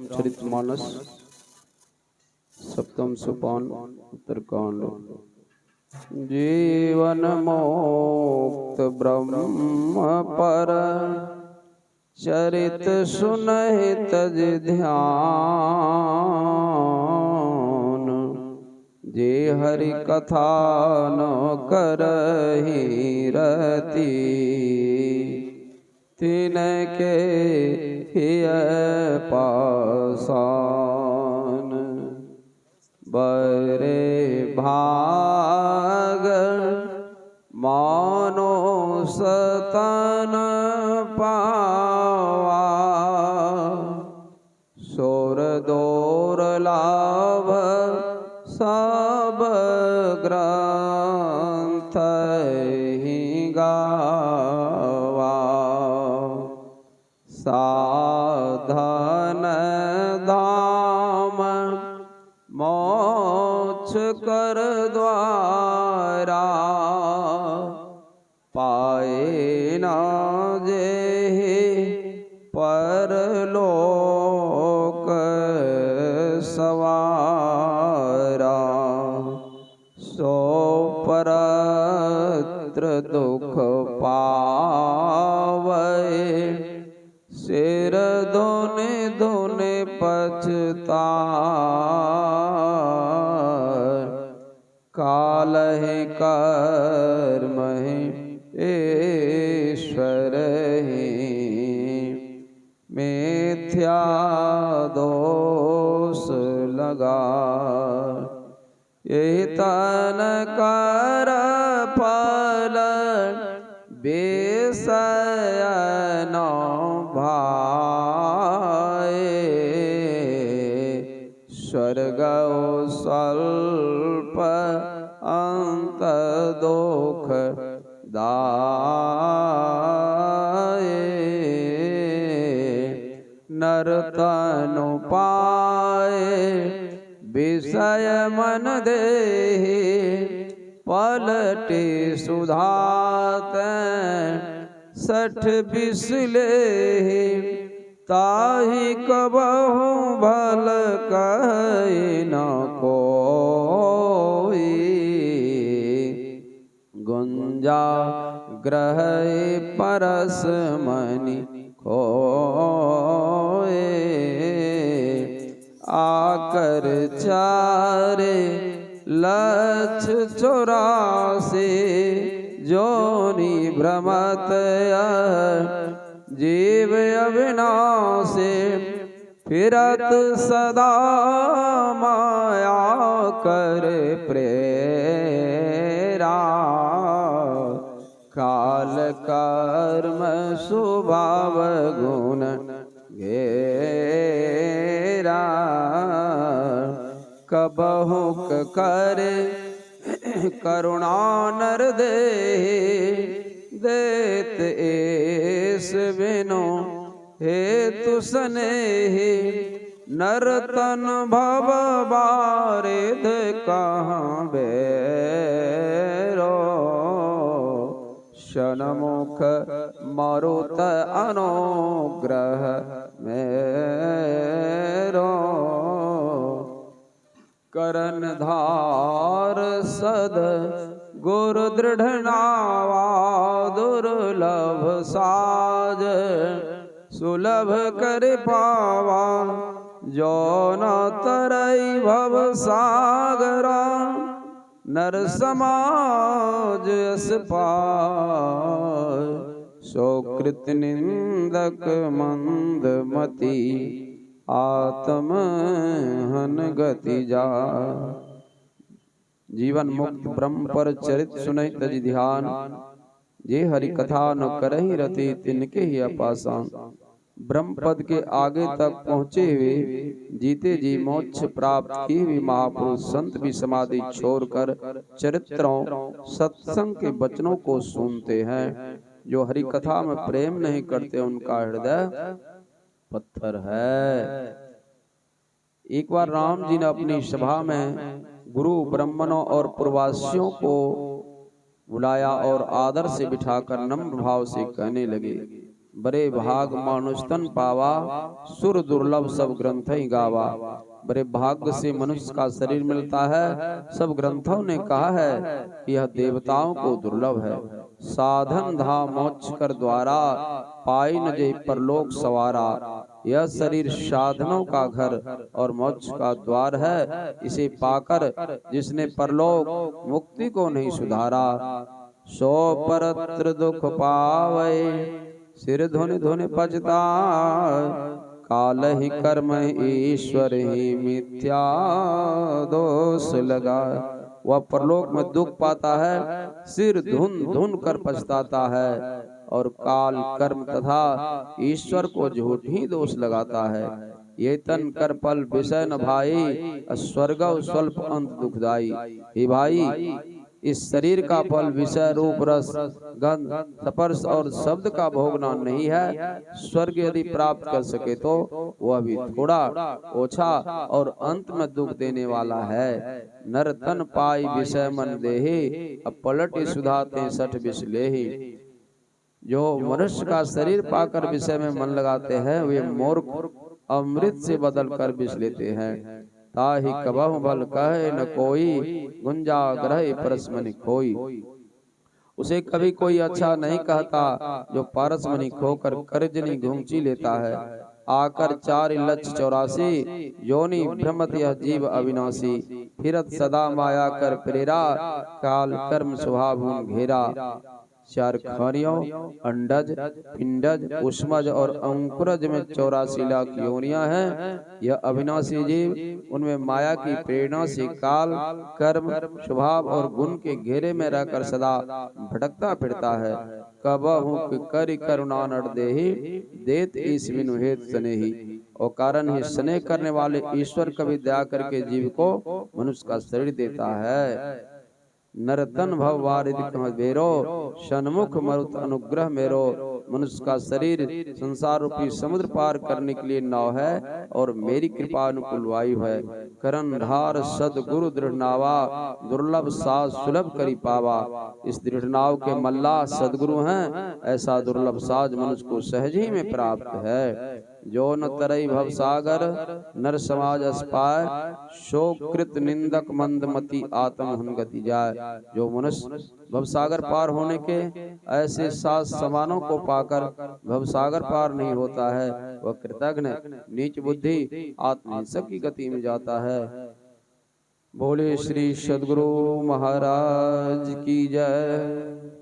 रामचरितमानस सप्तम सोपान उत्तरकांड। जीवन मोक्त ब्रह्म पर चरित सुनहि तज ध्यान। जे हरि कथा न करहि रति तिनके हिय पासान। बरे भाग मानो सतन पावा सोर दोर लाभ सब ग्रंथ ही गावा। साधन धाम मोक्ष कर द्वारा पाए न जेहि परलोक सवारा। सो परत्र दुख पावै सिर दोने दोने पछताए। काल है कर्म है ईश्वर ही मिथ्या दोष लगा। यही तन कर फल विषय न भाए। स्वर्ग स्वल्प अंत दुख दाए। नरतनु पाए विषय मन देहि पलटे सुधात सठ बिसले। ताहि कबहु भल कहि न कोई गुंजा ग्रह परस मनि खोए। आकर चारे लक्ष 84 जोनि भ्रमत जीव अविनाशी। फिरत सदा माया कर प्रेरा। काल कर्म स्वभाव गुण घेरा। कबहु करे करुणा नर देहि देत एस बिनु हेतु स्नेहि। नरतन भव बारिध कहाँ बेरो शनमुख मरुत अनुग्रह मेरो। करन धार सद गुरु दृढ़ नावा दुर्लभ साज सुलभ कर पावा। जो न तरई भव सागरा नर समाज यस पाय। सो कृत निंदक मंद मति आत्म हन गति जा। जीवन मुक्त ब्रह्म पर चरित सुनहि तज ध्यान। जे हरि कथा न करहि रति तिनके ही अपासान। ब्रह्म पद के आगे तक पहुँचे हुए जीते जी मोक्ष प्राप्त किए हुए महापुरुष संत भी समाधि छोड़कर चरित्रों सत्संग के वचनों को सुनते हैं। जो हरि कथा में प्रेम नहीं करते उनका हृदय पत्थर है। एक बार राम जी ने अपनी सभा में गुरु ब्राह्मणों और पूर्ववासियों को बुलाया और आदर से बिठाकर नम्र भाव से कहने लगे, बड़े भाग मानुष तन पावा, सुर दुर्लभ सब ग्रंथ ही गावा। बड़े भाग्य से मनुष्य का शरीर मिलता है। सब ग्रंथों ने कहा है कि यह देवताओं को दुर्लभ है। साधन धाम मोक्ष कर द्वारा, पाई न जे परलोक सवारा। यह शरीर साधनों का घर और मोक्ष का द्वार है। इसे पाकर जिसने परलोक मुक्ति को नहीं सुधारा, सो परत्र दुख पावे, सिर धुनि धुनि पछताए। काल ही कर्म ईश्वर ही मिथ्या दोष लगा। वह परलोक में दुख पाता है, सिर धुन धुन कर पछताता है और काल कर्म तथा ईश्वर को झूठ ही दोष लगाता है। ये तन कर पल विषय न भाई, स्वर्ग स्वल्प अंत दुखदाई। हे भाई, इस शरीर का फल विषय रूप रस गंध स्पर्श और शब्द का भोगना नहीं है। स्वर्ग यदि प्राप्त कर सके तो वह भी थोड़ा ओछा और अंत में दुख देने वाला है। नर तन पाई विषय मन देहि, अब पलट सुधाते सठ विष लेहि। जो मनुष्य का शरीर पाकर विषय में मन लगाते हैं, वे मूर्ख अमृत से बदल कर विष लेते हैं। ताहि कबहु भल कहे न कोई, गुंजा ग्रह परसमनि खोई। उसे कभी कोई अच्छा नहीं कहता जो पारसमणि खोकर करजनी घूंची लेता है। आकर 4,84,84 योनि भ्रमत यह जीव अविनाशी, फिरत सदा माया कर प्रेरा, काल कर्म स्वभाव घेरा। चार खानियों अंडज पिंडज उष्मज और अंकुरज में 84 लाख योनियां हैं। यह अविनाशी जीव उनमें माया की प्रेरणा से काल कर्म स्वभाव और गुण के घेरे में रहकर सदा भटकता फिरता है। कबहु करि करुणा नर देहि, देत ईश बिनु हेत स्नेही। और कारण ही स्नेह करने वाले ईश्वर कभी दया करके जीव को मनुष्य का शरीर देता है। नरतन भव वारिद कह बेरो, सन्मुख मरुत अनुग्रह मेरो। मनुष्य का शरीर संसार रूपी समुद्र पार करने के लिए नाव है और मेरी कृपा अनुकूल वायु है। करण धार सदगुरु दृढ़ नावा, दुर्लभ साज सुलभ करी पावा। इस दृढ़ नाव के मल्लाह सदगुरु हैं, ऐसा दुर्लभ साज मनुष्य को सहज ही में प्राप्त है। जो न तरई भव सागर, नर समाज अस्पाय, शो कृत निंदक मंदमति आत्म हुनगति जाय। जो मनुष्य भवसागर पार होने के ऐसे सात समानों को पाकर भवसागर पार नहीं होता है, वह कृतघ्न नीच बुद्धि आत्महिंसक की गति में जाता है। बोले श्री सद्गुरु महाराज की जय।